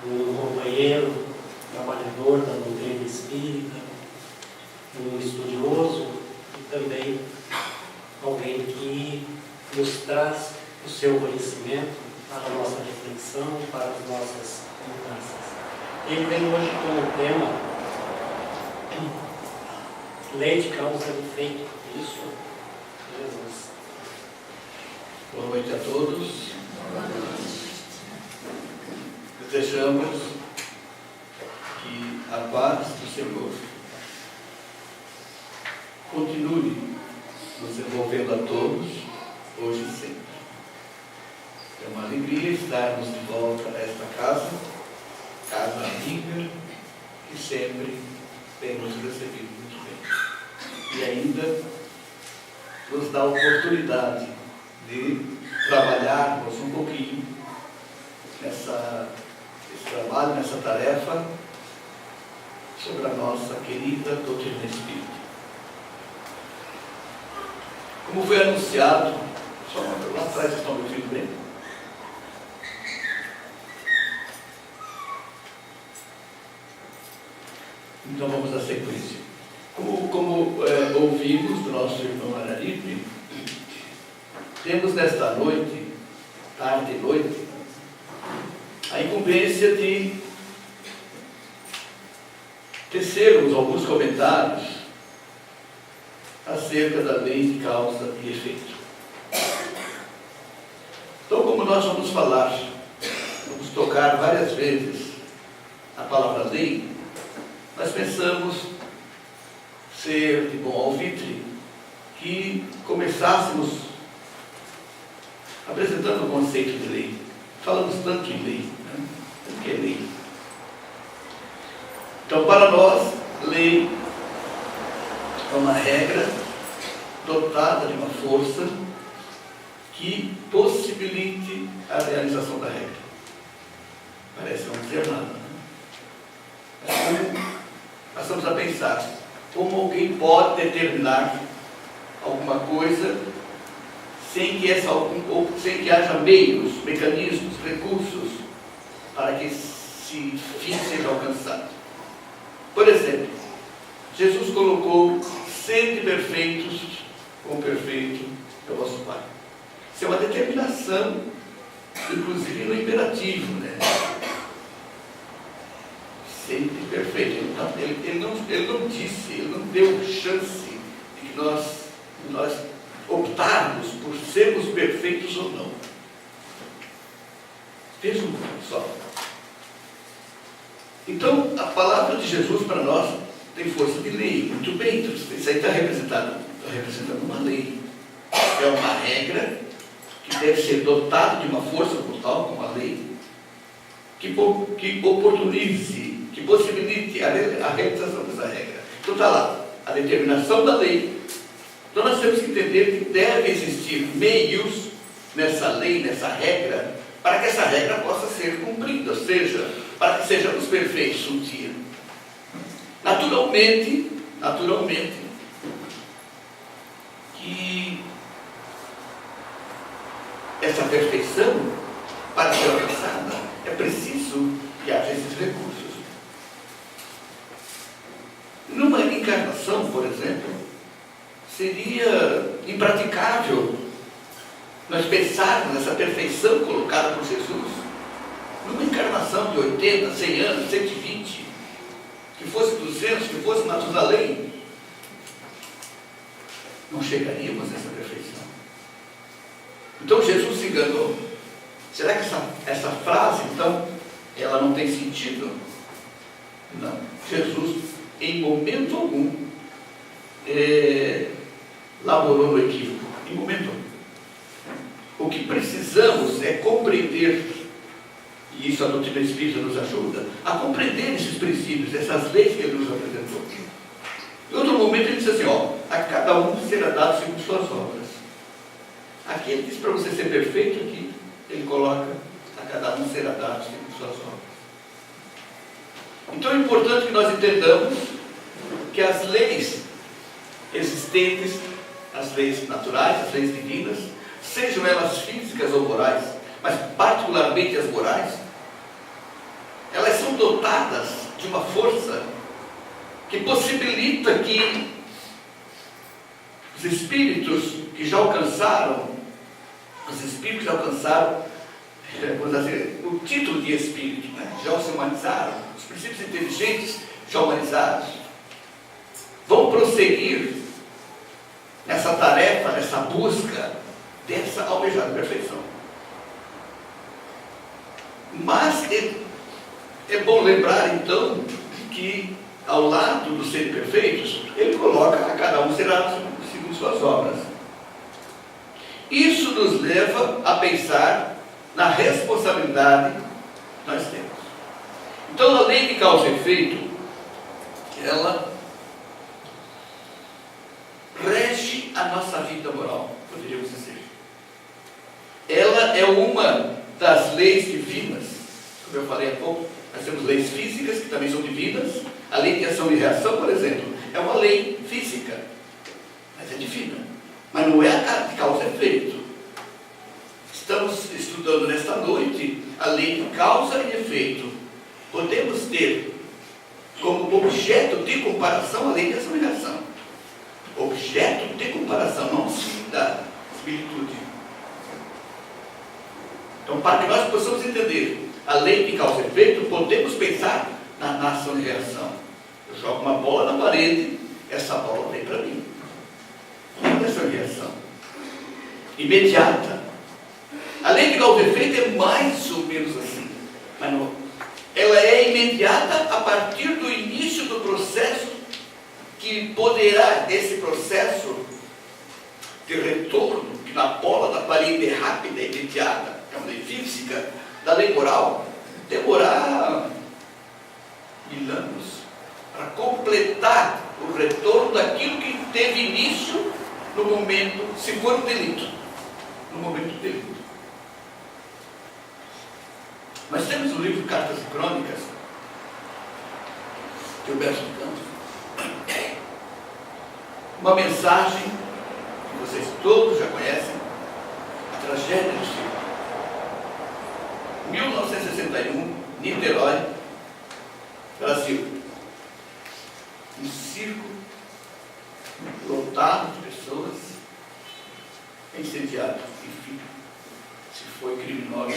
um companheiro, trabalhador da doutrina espírita, um estudioso e também alguém que nos traz o seu conhecimento para a nossa reflexão, para as nossas mudanças. Ele vem hoje com o tema Lei de causa e efeito. Isso, Jesus. Boa noite a todos. Desejamos que a paz do Senhor continue nos envolvendo a todos, hoje e sempre. É uma alegria estarmos de volta a esta casa amiga, que sempre tem nos recebido muito bem. E ainda nos dá a oportunidade de trabalharmos um pouquinho nesse trabalho, nessa tarefa, sobre a nossa querida doutrina espírita. Como foi anunciado, só lá atrás estão me ouvindo bem? Então vamos à sequência. Como ouvimos do nosso irmão Araripe, temos nesta noite, tarde e noite, a incumbência de tecermos alguns comentários acerca da lei de causa e efeito. Então, como nós vamos falar, vamos tocar várias vezes a palavra lei, nós pensamos ser de bom alvitre que começássemos apresentando o conceito de lei. Falamos tanto em lei, né? O que é lei? Então, para nós, lei é uma regra dotada de uma força que possibilite a realização da regra. Parece não dizer nada, né? Mas como nós estamos a pensar como alguém pode determinar alguma coisa sem que haja meios, mecanismos, recursos para que esse fim seja alcançado. Por exemplo, Jesus colocou: sede perfeitos, como perfeito é o vosso Pai. Isso é uma determinação, inclusive no imperativo, né? Sede perfeito. Ele não disse, ele não deu chance de que nós optarmos por sermos perfeitos ou não. Vejam só. Então, a palavra de Jesus para nós tem força de lei. Muito bem, então, isso aí está representando uma lei. É uma regra que deve ser dotada de uma força brutal, como a lei, que oportunize, que possibilite a realização dessa regra. Então está lá, a determinação da lei. Então nós temos que entender que deve existir meios nessa lei, nessa regra, para que essa regra possa ser cumprida, ou seja, para que sejamos perfeitos um dia. Naturalmente, que essa perfeição, para ser alcançada, é preciso que haja esses recursos. Numa encarnação, por exemplo, seria impraticável nós pensarmos nessa perfeição colocada por Jesus. Numa encarnação de 80, 100 anos, 120, que fosse 200, que fosse Matusalém, não chegaríamos a essa perfeição. Então Jesus se enganou. Será que essa frase, então, ela não tem sentido? Não. Jesus, em momento algum, laborou no equívoco. Em momento algum. O que precisamos é compreender, e isso a doutrina espírita nos ajuda, a compreender esses princípios, essas leis que ele nos apresentou. Em outro momento ele diz assim, a cada um será dado segundo suas obras. Aqui ele diz para você ser perfeito, aqui ele coloca: a cada um será dado segundo suas obras. Então é importante que nós entendamos que as leis existentes, as leis naturais, as leis divinas, sejam elas físicas ou morais, mas particularmente as morais, elas são dotadas de uma força que possibilita que os espíritos que já alcançaram, vamos dizer, o título de espírito, né? Já se humanizaram, os princípios inteligentes já humanizados, vão prosseguir nessa tarefa, nessa busca dessa almejada perfeição. Mas é bom lembrar então que ao lado dos seres perfeitos, ele coloca a cada um será segundo suas obras. Isso nos leva a pensar na responsabilidade que nós temos. Então, a lei de causa e efeito, ela rege a nossa vida moral, poderíamos dizer. Ela é uma das leis divinas, como eu falei há pouco. Nós temos leis físicas que também são divinas. A lei de ação e reação, por exemplo, é uma lei física, mas é divina. Mas não é a de causa e efeito. Estamos estudando nesta noite a lei de causa e efeito. Podemos ter como objeto de comparação a lei de ação e reação. Objeto de comparação, não da similitude. Então, para que nós possamos entender a lei de causa e efeito, podemos pensar na ação e reação. Eu jogo uma bola na parede, essa bola vem para mim. Não é ação e reação. Imediata. A lei de causa e efeito é mais ou menos assim. Mas não, ela é imediata a partir do início do processo, que poderá, esse processo de retorno, que na bola da parede é rápida e imediata, é uma lei física, da lei moral, demorar 1000 anos para completar o retorno daquilo que teve início no momento, se for um delito, no momento do delito. Nós temos no livro Cartas e Crônicas de Humberto de Campos uma mensagem que vocês todos já conhecem, a tragédia do circo. 1961, Niterói, Brasil. Um circo lotado de pessoas, incendiado. Enfim, se foi criminoso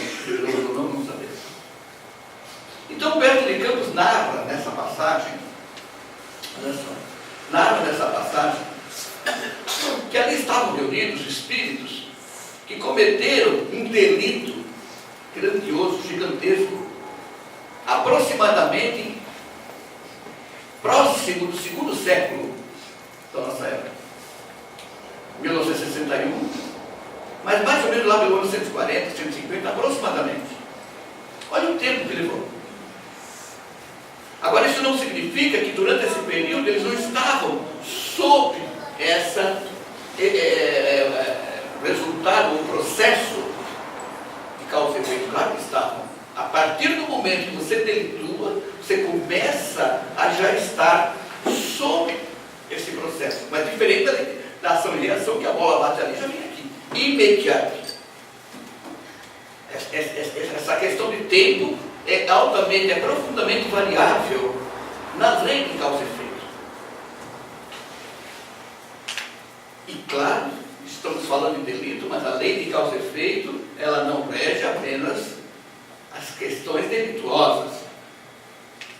ou não sabemos. Então, Humberto de Campos narra nessa passagem, olha só, narra nessa passagem que ali estavam reunidos espíritos que cometeram um delito grandioso, gigantesco, aproximadamente próximo do 2º século da nossa época, 1961, mas mais ou menos lá pelo ano 140, 150, aproximadamente. Olha o tempo que levou. Agora, isso não significa que durante esse período eles não estavam sob essa resultado, o processo de causa e efeito. Claro que estavam. A partir do momento que você delitua, você começa a já estar sob esse processo. Mas diferente da ação e reação, que a bola bate ali, já vem aqui. Imediato. Essa questão de tempo é altamente, é profundamente variável na lei de causa e efeito. E claro, estamos falando de delito, mas a lei de causa e efeito, ela não rege apenas as questões delituosas.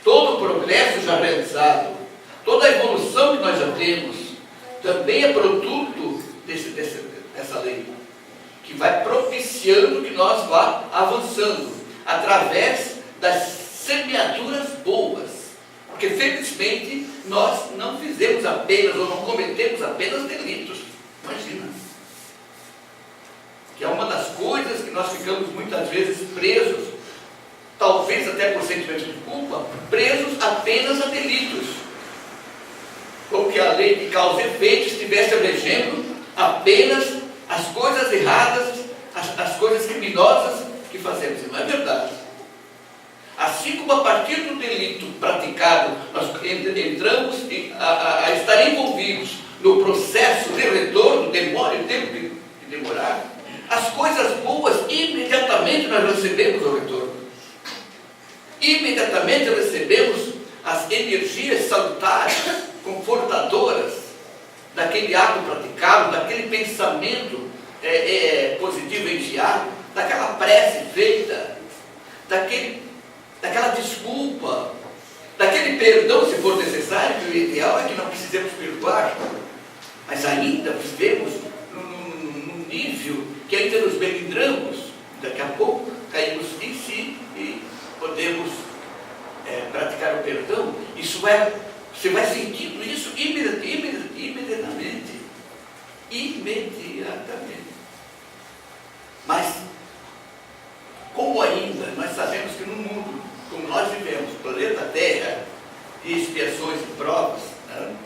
Todo o progresso já realizado, toda a evolução que nós já temos, também é produto dessa lei, que vai propiciando que nós vá avançando através das semeaduras boas. Porque felizmente nós não fizemos apenas, ou não cometemos apenas delitos. Imagina. Que é uma das coisas que nós ficamos muitas vezes presos, talvez até por sentimento de culpa, presos apenas a delitos. Como que a lei de causa e efeito estivesse abrangendo apenas as coisas erradas, as coisas criminosas que fazemos. Não é verdade. Assim como a partir do delito praticado, nós entramos a estar envolvidos no processo de retorno, demora o tempo que demorar, as coisas boas, imediatamente nós recebemos o retorno. imediatamente recebemos as energias salutares, confortadoras, daquele ato praticado, daquele pensamento positivo enviado, daquela prece feita, daquela desculpa, daquele perdão, se for necessário, que o ideal é que não precisemos perdoar, mas ainda vivemos num nível que ainda nos melindramos, daqui a pouco caímos em si e podemos praticar o perdão. Você vai sentindo isso imediatamente. Mas, como ainda nós sabemos que no mundo, como nós vivemos, planeta Terra, de expiações e provas, né?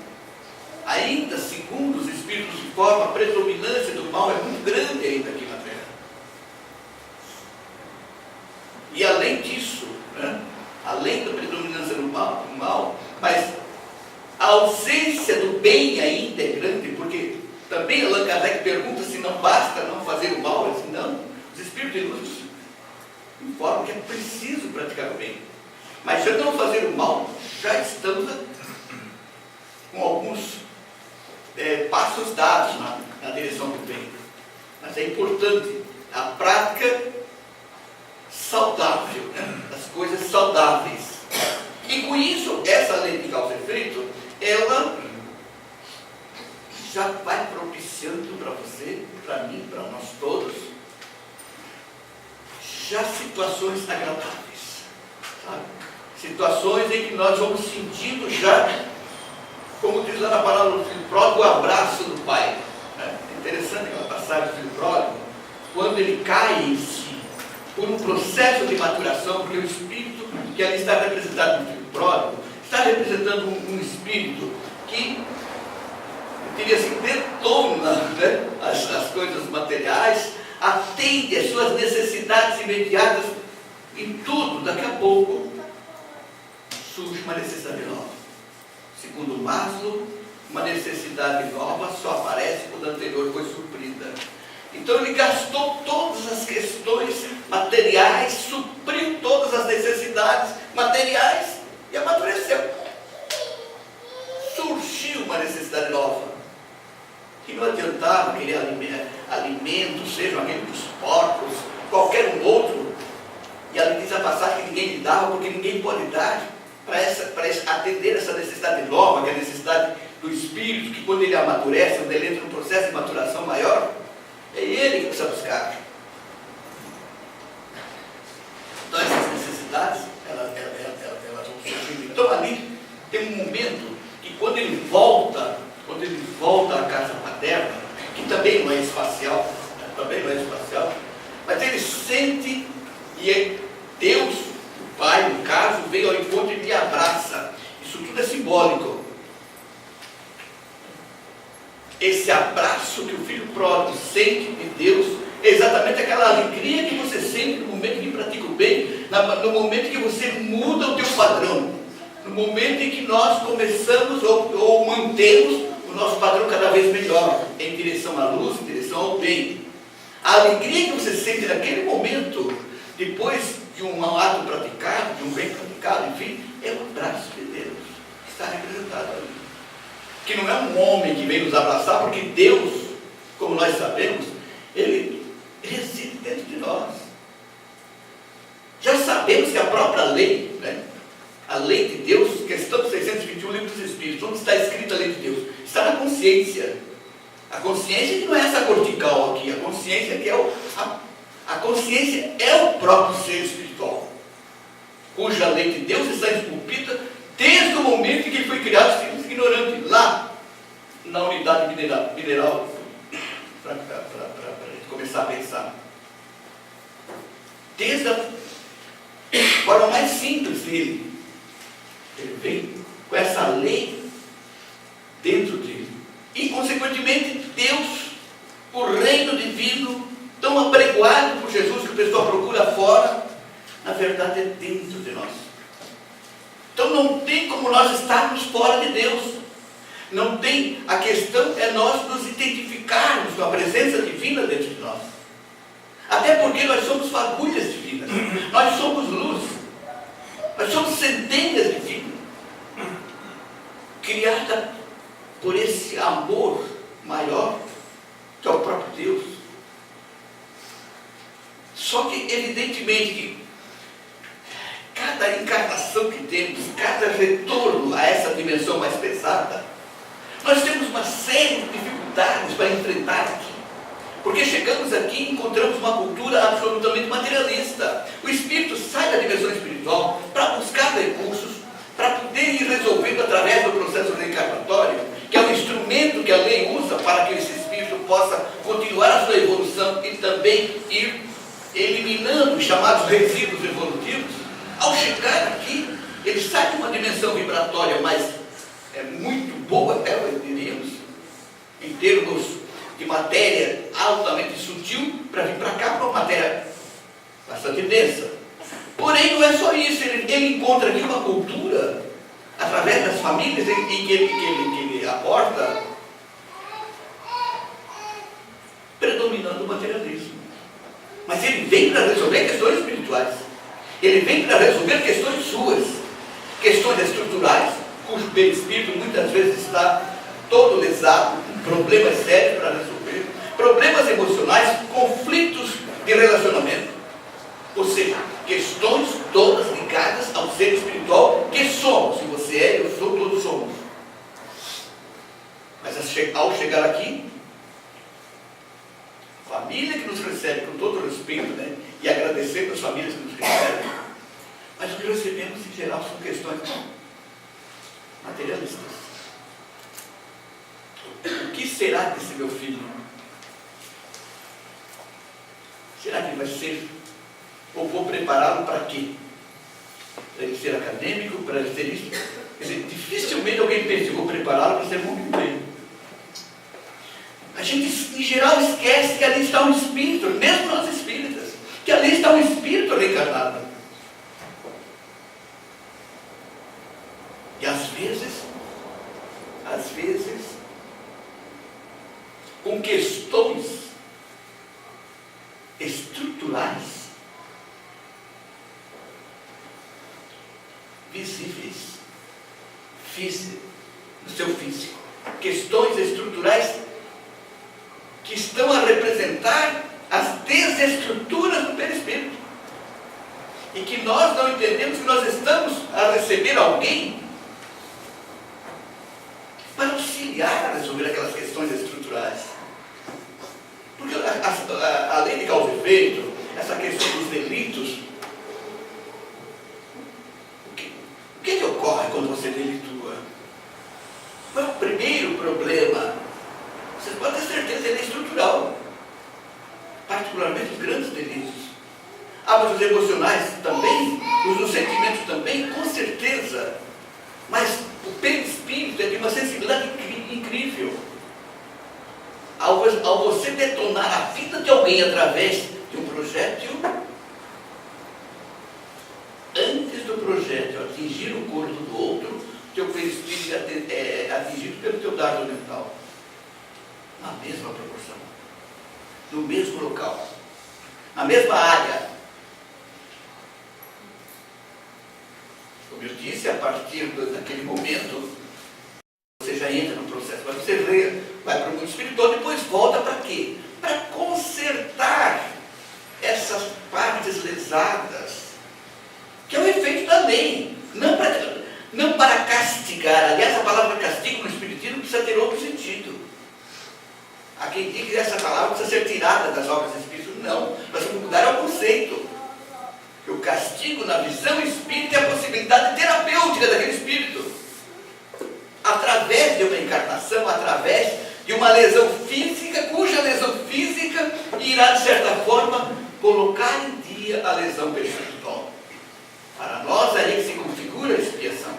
Ainda, segundo os Espíritos de forma, a predominância do mal é muito grande ainda aqui na Terra. E além disso, né? Além da predominância do mal, mas a ausência do bem ainda é grande, porque também Allan Kardec pergunta se não basta não fazer o mal. Ele diz, não, os Espíritos de luz informam que é preciso praticar o bem. Mas se não fazer o mal, já estamos com alguns passos dados na direção do bem. Mas é importante a prática saudável, né? Das coisas saudáveis. E com isso, essa lei de causa e efeito, ela já vai propiciando para você, para mim, para nós todos, já situações agradáveis, sabe? Situações em que nós vamos sentindo já, como diz lá na palavra do filho pródigo, o abraço do pai. É interessante aquela passagem do filho pródigo, quando ele cai em si, por um processo de maturação, porque o espírito que ali está representado no filho pródigo, está representando um espírito que, diria assim, detona, né, as coisas materiais, atende às suas necessidades imediatas, em tudo. Daqui a pouco surge uma necessidade nova. Segundo Maslow, uma necessidade nova só aparece quando a anterior foi suprida. Então ele gastou todas as questões materiais, supriu todas as necessidades materiais e amadureceu. Surgiu uma necessidade nova, que não adiantava aquele alimento, sejam aquele dos porcos, qualquer um outro. E ali diz a passagem que ninguém lhe dava, porque ninguém pode dar para atender essa necessidade nova, que é a necessidade do espírito, que quando ele amadurece, quando ele entra num processo de maturação maior, é ele que precisa buscar. Então essas necessidades, elas vão surgindo. Então ali tem um momento que quando ele volta à casa paterna, que também não é espacial, mas ele sente, e Deus, o Pai, no caso, veio ao encontro e me abraça. Isso tudo é simbólico. Esse abraço que o filho pródigo sente de Deus é exatamente aquela alegria que você sente no momento que pratica o bem, no momento que você muda o teu padrão, no momento em que nós começamos ou mantemos o nosso padrão cada vez melhor, em direção à luz, em direção ao bem. A alegria que você sente naquele momento, depois de um ato praticado, de um bem praticado, enfim, é o abraço de Deus que está representado ali. Que não é um homem que vem nos abraçar, porque Deus, como nós sabemos, Ele reside dentro de nós. Já sabemos que a própria lei, né? A lei de Deus, questão 621, livro dos Espíritos, onde está escrita a lei de Deus? Está na consciência. A consciência que não é essa cortical aqui, a consciência que é a consciência é o próprio ser espiritual, cuja lei de Deus está esculpida desde o momento em que ele foi criado, simples e ignorante, lá na unidade mineral, para a gente começar a pensar. Desde a forma mais simples dele, ele vem com essa lei dentro dele. E, consequentemente, Deus, o reino divino, tão apregoado por Jesus, que o pessoal procura fora, na verdade é dentro de nós. Então não tem como nós estarmos fora de Deus. Não tem, a questão é nós nos identificarmos com a presença divina dentro de nós. Até porque nós somos fagulhas divinas, nós somos luz. Nós somos centenas de vidas, criadas por esse amor maior, que é o próprio Deus. Só que, evidentemente, que cada encarnação que temos, cada retorno a essa dimensão mais pesada, nós temos uma série de dificuldades para enfrentar aqui. Porque chegamos aqui e encontramos uma cultura absolutamente materialista. O espírito sai da dimensão espiritual para buscar recursos, para poder ir resolvendo através do processo reencarnatório, que é um instrumento que a lei usa para que esse espírito possa continuar a sua evolução e também ir eliminando os chamados resíduos evolutivos. Ao chegar aqui, ele sai de uma dimensão vibratória mais muito boa, até diríamos, em termos de matéria altamente sutil, para vir para cá para uma matéria bastante densa. Porém, não é só isso, ele encontra aqui uma cultura, através das famílias em que ele aborda, predominando o materialismo. Mas ele vem para resolver questões espirituais. Ele vem para resolver questões suas, questões estruturais, cujo perispírito muitas vezes está todo lesado, com problemas sérios para resolver, problemas emocionais, conflitos de relacionamento, ou seja, questões todas ligadas ao ser espiritual que somos. Se você é, eu sou, todos somos. Mas ao chegar aqui, família que nos recebe com todo respeito, né? E agradecendo as famílias que nos recebem, mas o que recebemos em geral são questões materialistas. O que será desse meu filho? Será que ele vai ser? Ou vou prepará-lo para quê? Para ele ser acadêmico? Para ele ser isso? Quer dizer, dificilmente alguém pensa, eu vou prepará-lo para ser muito bem. A gente, em geral, esquece que ali está um espírito, mesmo nós espíritas, que ali está um espírito reencarnado. E às vezes, com questões estruturais, visíveis, no seu físico, questões estruturais que estão a representar as desestruturas do perispírito, e que nós não entendemos que nós estamos a receber alguém para auxiliar a resolver aquelas questões estruturais. Porque a lei de causa e efeito, essa questão dos delitos, o que ocorre quando você delitua? Qual é o primeiro problema? Você pode ter certeza, ele é estrutural, particularmente os grandes delitos. Mas os emocionais também, os dos sentimentos também, com certeza. Mas o perispírito é de uma sensibilidade incrível. Ao você detonar a vida de alguém através de um projétil, antes do projétil atingir o corpo do outro, teu perispírito é atingido pelo teu dardo mental. Na mesma proporção, no mesmo local, na mesma área. Como eu disse, a partir daquele momento, você já entra no processo, mas você vai para o mundo espiritual, depois volta para quê? Para consertar essas partes lesadas, que é o efeito da lei, não para castigar. Aliás, a palavra castigo no Espiritismo precisa ter outro sentido. Há quem diga que essa palavra precisa ser tirada das obras espíritas. Não, nós vamos mudar o conceito. Que o castigo na visão espírita é a possibilidade terapêutica daquele espírito. Através de uma encarnação, através de uma lesão física, cuja lesão física irá, de certa forma, colocar em dia a lesão espiritual. Para nós, é aí que se configura a expiação,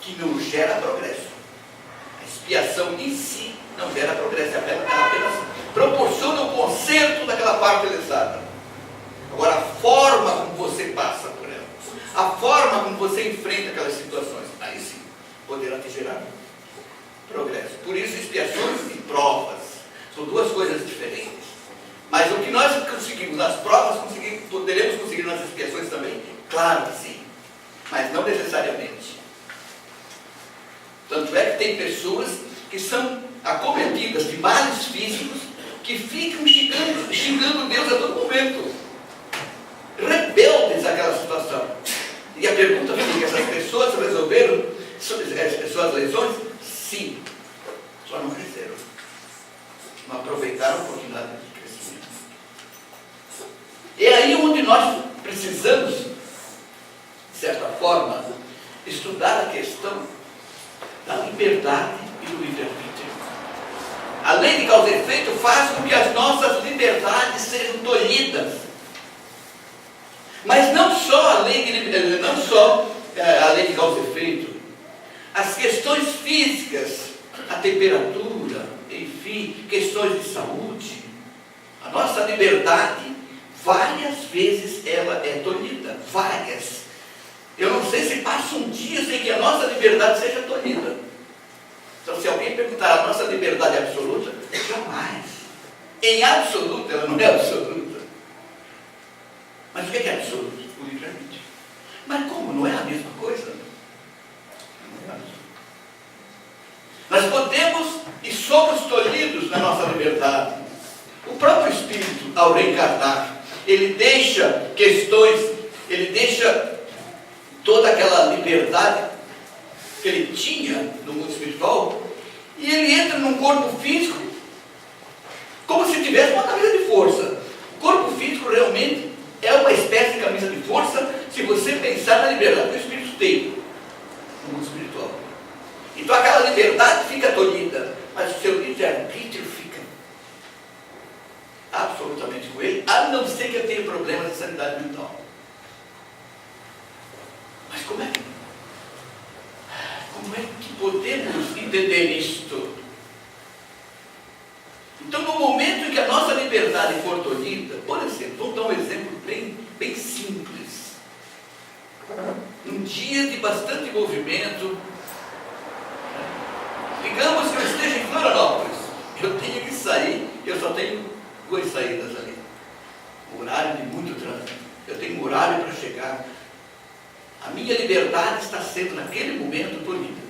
que não gera progresso. A expiação em si não gera progresso, apenas proporciona o conserto daquela parte lesada. Agora, a forma como você passa por ela, a forma como você enfrenta aquelas situações, aí sim, poderá te gerar progresso. Por isso, expiações e provas são duas coisas diferentes. Mas o que nós conseguimos nas provas, poderemos conseguir nas expiações também, Claro que sim, mas não necessariamente. Tanto é que tem pessoas que são acometidas de males físicos que ficam xingando Deus a todo momento, rebeldes àquela situação. E a pergunta fica: essas pessoas resolveram suas lesões? Sim, só não cresceram, não aproveitaram a oportunidade de crescimento. É aí onde nós precisamos, de certa forma, estudar a questão da liberdade e do livre-arbítrio. A lei de causa e efeito faz com que as nossas liberdades sejam tolhidas. Mas não só a lei de causa e efeito, as questões físicas, a temperatura, enfim, questões de saúde, a nossa liberdade, várias vezes ela é tolhida, várias. Eu não sei se passa um dia sem que a nossa liberdade seja tolhida. Então, se alguém perguntar: a nossa liberdade é absoluta? Jamais. Em absoluto, ela não é absoluta. Mas o que é absoluto? O livre-arbítrio. Mas como? Não é a mesma coisa? Não é absoluto. Nós podemos e somos tolhidos na nossa liberdade. O próprio Espírito, ao reencarnar, ele deixa questões, ele deixa toda aquela liberdade que ele tinha no mundo espiritual, e ele entra num corpo físico como se tivesse uma camisa de força. O corpo físico realmente é uma espécie de camisa de força, se você pensar na liberdade que o Espírito tem no mundo espiritual. Então aquela liberdade fica tolhida, mas o seu livre-arbítrio fica absolutamente com ele, a não ser que eu tenha problemas de sanidade mental. Mas como é que podemos entender isto? Então, no momento em que a nossa liberdade for tolhida, por exemplo, vamos dar um exemplo bem simples. Um dia de bastante movimento, digamos que eu esteja em Florianópolis, eu tenho que sair, eu só tenho 2 saídas ali. Um horário de muito trânsito, eu tenho um horário para chegar. A minha liberdade está sendo, naquele momento, tolhida.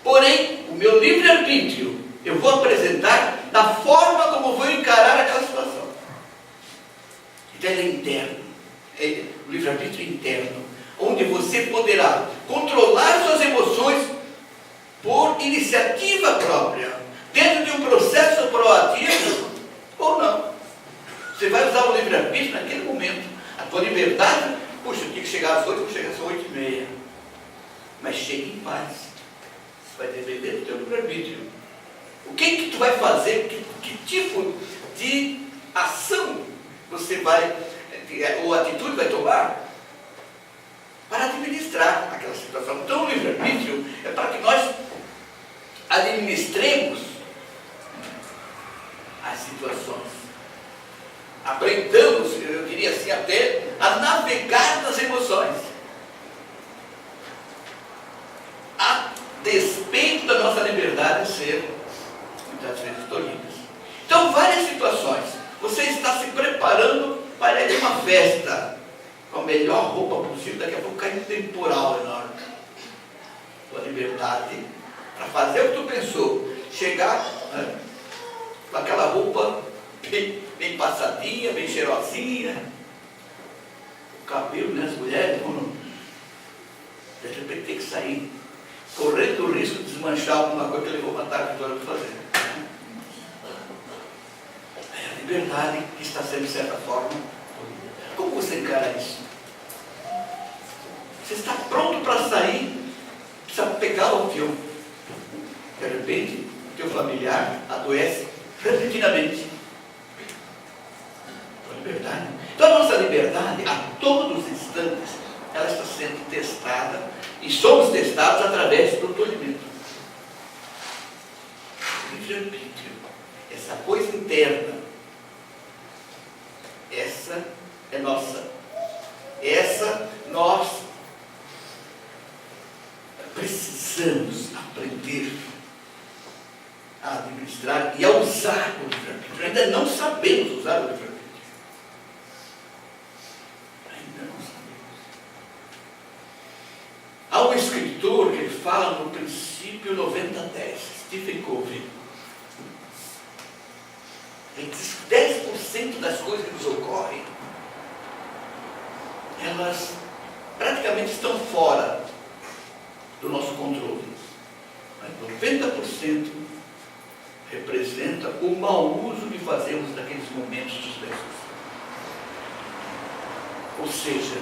Porém, o meu livre-arbítrio, eu vou apresentar da forma como vou encarar aquela situação. Então, ele é interno. É o livre-arbítrio interno, onde você poderá controlar suas emoções por iniciativa própria, dentro de um processo proativo, ou não. Você vai usar o livre-arbítrio naquele momento. A tua liberdade: puxa, eu tinha que chegar às 8, vou chegar às 8h30. Mas chegue em paz. Isso vai depender do teu livre-arbítrio. O que tu vai fazer? Que tipo de ação você vai, ou atitude vai tomar para administrar aquela situação? Então, o livre-arbítrio é para que nós administremos as situações. Aprendamos, eu diria assim, até a navegar nas emoções, a despeito da nossa liberdade ser muitas vezes tolhida. Então, várias situações. Você está se preparando para ir a uma festa com a melhor roupa possível, daqui a pouco cai um temporal enorme. Tua liberdade para fazer o que tu pensou, chegar, né, com aquela roupa bem passadinha, bem cheirosinha, o cabelo, né, as mulheres, de repente tem que sair, correndo o risco de desmanchar alguma coisa que levou uma tarde toda para fazer. É a liberdade que está sendo, de certa forma. Como você encara isso? Você está pronto para sair, precisa pegar o avião. De repente, o teu familiar adoece repentinamente. Liberdade. Então, a nossa liberdade, a todos os instantes, ela está sendo testada, e somos testados através do tolhimento. Livre-arbítrio, essa coisa interna, essa é nossa. Essa nós precisamos aprender a administrar e a usar o livre-arbítrio. Ainda não sabemos usar o livre-arbítrio. Ainda não sabemos. Stephen Covey, ele diz que 10% das coisas que nos ocorrem, elas praticamente estão fora do nosso controle. Mas 90% representa o mau uso que fazemos daqueles momentos diversos. Ou seja,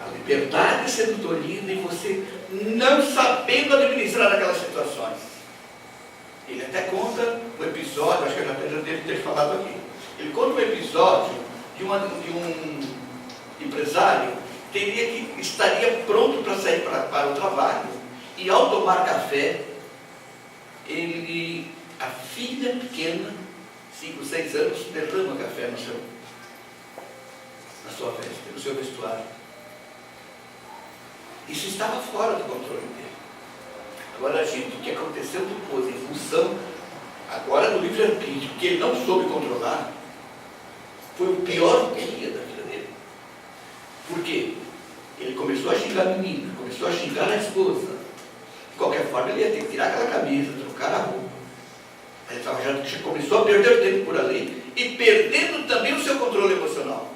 a liberdade sedutorina e você não sabendo administrar aquelas situações. Ele até conta um episódio, acho que eu já devo ter falado aqui. Ele conta um episódio de um empresário que estaria pronto para sair para o trabalho e ao tomar café, a filha pequena, 5, 6 anos, derrama café na sua veste, no seu vestuário. Isso estava fora do controle dele. Agora, gente, o que aconteceu depois, em função agora do livre-arbítrio, que ele não soube controlar, foi o pior dia da vida dele. Por quê? Ele começou a xingar a menina, começou a xingar a esposa. De qualquer forma, ele ia ter que tirar aquela camisa, trocar a roupa. Ele já começou a perder tempo por ali e perdendo também o seu controle emocional.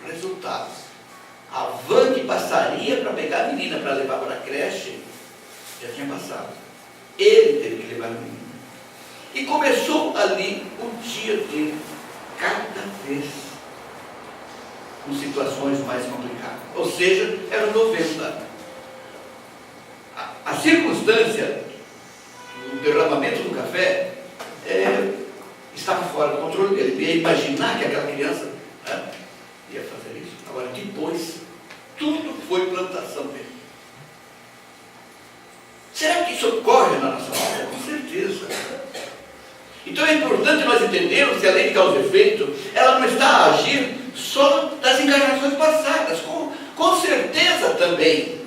Resultado: a van que passaria para pegar a menina para levar para a creche já tinha passado. Ele teve que levar a menina. E começou ali o dia dele, cada vez com situações mais complicadas. Ou seja, era 90. A circunstância do derramamento do café estava fora do controle dele. Ele ia imaginar que aquela criança ia fazer isso. Agora, depois, tudo foi plantação dele. Será que isso ocorre na nossa vida? Com certeza. Então é importante nós entendermos que a lei de causa e efeito, ela não está a agir só das encarnações passadas, com certeza também,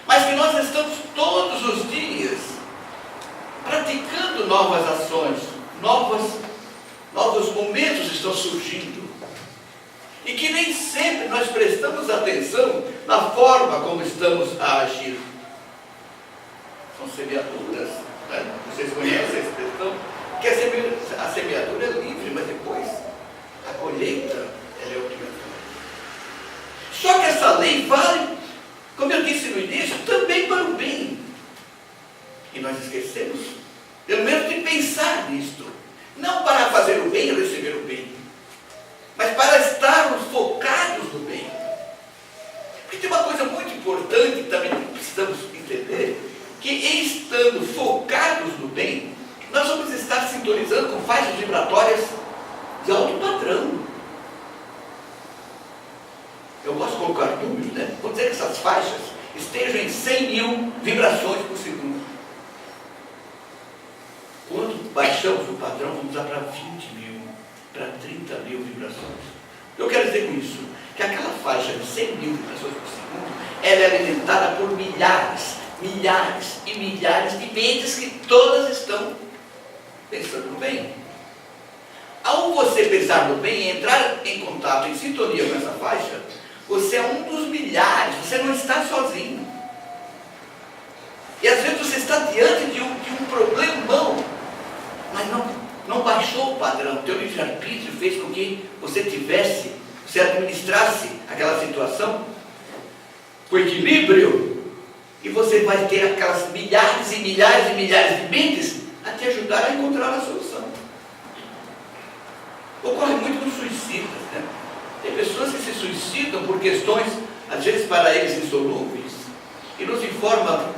mas que nós estamos todos os dias praticando novas ações, novos momentos estão surgindo, e que nem sempre nós prestamos atenção na forma como estamos a agir. São semeaduras, né? Vocês conhecem a expressão? Que a semeadura é livre, mas depois a colheita ela é obrigatória. Só que essa lei vale, como eu disse no início, também para o bem. E nós esquecemos, pelo menos, de pensar nisto. Não para fazer o bem e receber o bem, mas para estarmos focados no bem. Porque tem uma coisa muito importante que também precisamos entender, que estando focados no bem, nós vamos estar sintonizando com faixas vibratórias de alto padrão. Eu posso colocar números, né? Vou dizer que essas faixas estejam em 100.000 vibrações por segundo. Quando baixamos o padrão, vamos lá para 20.000, para 30.000 vibrações. Eu quero dizer com isso, que aquela faixa de 100.000 vibrações por segundo, ela é alimentada por milhares e milhares de mentes que todas estão pensando no bem. Ao você pensar no bem e entrar em contato, em sintonia com essa faixa, você é um dos milhares, você não está sozinho. E às vezes você está diante de um problemão, mas não baixou o padrão. O teu livre-arbítrio fez com que você administrasse aquela situação com equilíbrio, e você vai ter aquelas milhares e milhares e milhares de mentes a te ajudar a encontrar a solução. Ocorre muito com suicidas, né? Tem pessoas que se suicidam por questões, às vezes para eles insolúveis, e nos informa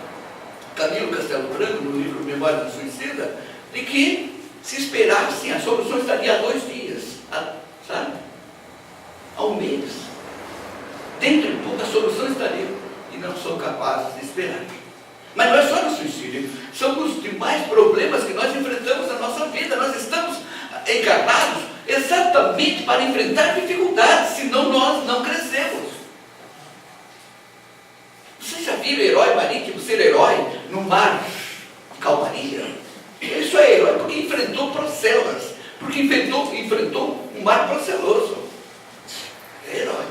Camilo Castelo Branco, no livro Memória do Suicida, de que se esperassem, a solução estaria há 2 dias, sabe? Há 1 mês. Dentro de pouco a solução estaria, e não são capazes de esperar. Mas não é só no suicídio, são os demais problemas que nós enfrentamos na nossa vida. Nós estamos encarnados exatamente para enfrentar dificuldades, senão nós não crescemos. Você já viu herói marítimo ser herói no mar de calmaria? Ele só é herói porque enfrentou procelas, porque enfrentou um mar proceloso. É herói.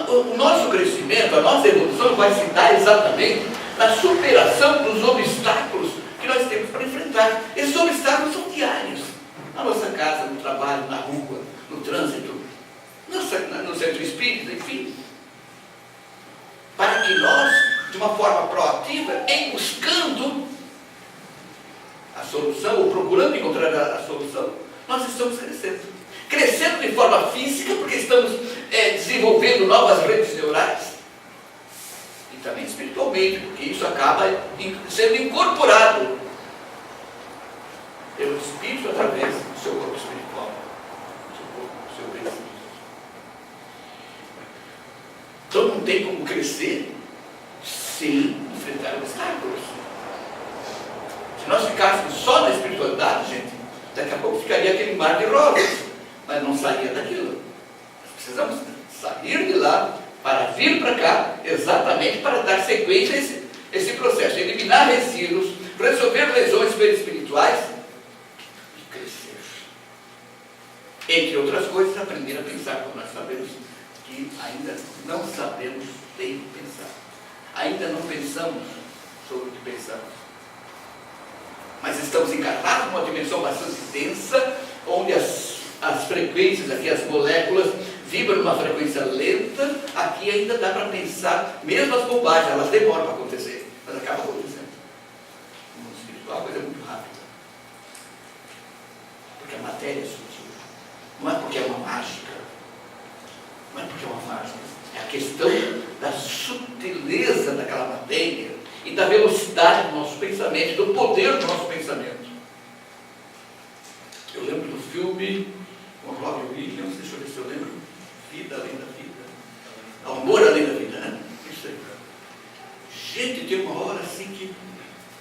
O nosso crescimento, a nossa evolução vai se dar exatamente na superação dos obstáculos casa, no trabalho, na rua, no trânsito, no centro espírita, enfim. Para que nós, de uma forma proativa, em buscando a solução, ou procurando encontrar a solução, nós estamos crescendo. Crescendo de forma física, porque estamos desenvolvendo novas redes neurais, e também espiritualmente, porque isso acaba sendo incorporado pelo Espírito através do seu corpo espiritual, do seu organismo. Então não tem como crescer sem enfrentar obstáculos. Se nós ficássemos só na espiritualidade, gente, daqui a pouco ficaria aquele mar de rosas, mas não saía daquilo. Nós precisamos sair de lá para vir para cá, exatamente para dar sequência a esse processo, eliminar resíduos, resolver lesões perispirituais e crescer. Entre outras coisas, aprender a pensar, como nós sabemos que ainda não sabemos bem pensar. Ainda não pensamos sobre o que pensamos. Mas estamos encarnados numa dimensão bastante densa, onde as frequências aqui, as moléculas, vibram numa frequência lenta. Aqui ainda dá para pensar, mesmo as bobagens, elas demoram para acontecer, mas acabam acontecendo. No mundo espiritual a coisa é muito rápida. Porque a matéria é sutil. Não é porque é uma mágica. Não é porque é uma mágica. É a questão da sutileza daquela matéria e da velocidade do nosso pensamento, do poder do nosso pensamento. Eu lembro do filme com Robin Williams, deixa eu ver se eu lembro, Vida Além da Vida. Amor Além da Vida, né? Isso aí. Gente, tem uma hora assim que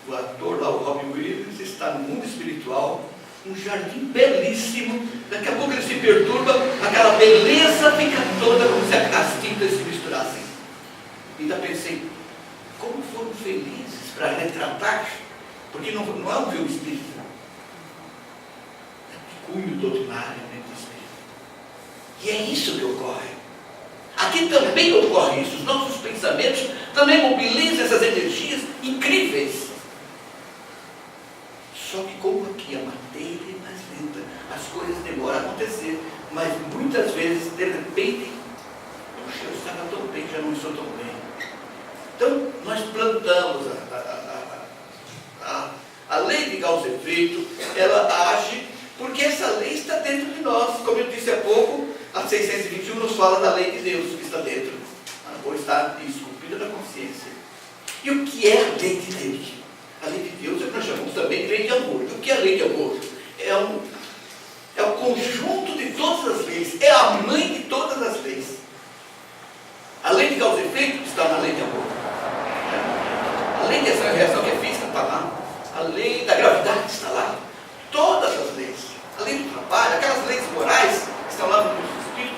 o ator lá, o Robin Williams, está no mundo espiritual, um jardim belíssimo, daqui a pouco ele se perturba, aquela beleza fica toda como se as tintas se misturassem. E ainda pensei, como foram felizes para retratar, porque não é um filme espírita, é cunho doutrinariamente espírita. E é isso que ocorre. Aqui também ocorre isso, os nossos pensamentos também mobilizam essas energias incríveis. Só que como aqui a matéria é mais lenta, as coisas demoram a acontecer, mas muitas vezes, de repente, puxa, eu estava tão bem, já não estou tão bem. Então, nós plantamos a lei de causa e efeito, ela age porque essa lei está dentro de nós. Como eu disse há pouco, a 621 nos fala da lei de Deus que está dentro, ou está esculpida na consciência. E o que é a lei de Deus? A lei de Deus é o que nós chamamos também de lei de amor. O que é a lei de amor? É o conjunto de todas as leis, é a mãe de todas as leis. A lei de causa e efeito está na lei de amor. A lei de ação e reação que é física está lá. A lei da gravidade está lá. Todas as leis. A lei do trabalho, aquelas leis morais que estão lá no livro do Espírito,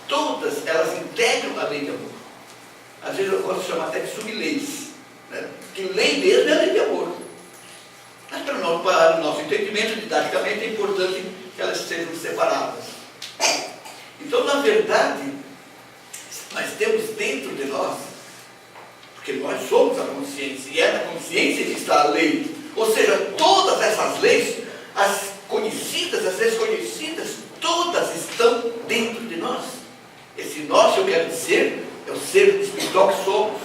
todas elas integram a lei de amor. Às vezes eu gosto de chamar até de subleis, né? Que lei mesmo é a lei de amor. Mas para o nosso entendimento, didaticamente, é importante que elas sejam separadas. Então, na verdade, nós temos dentro de nós, porque nós somos a consciência, e é na consciência que está a lei. Ou seja, todas essas leis, as conhecidas, as desconhecidas, todas estão dentro de nós. Esse nós, eu quero dizer, é o ser espiritual que somos,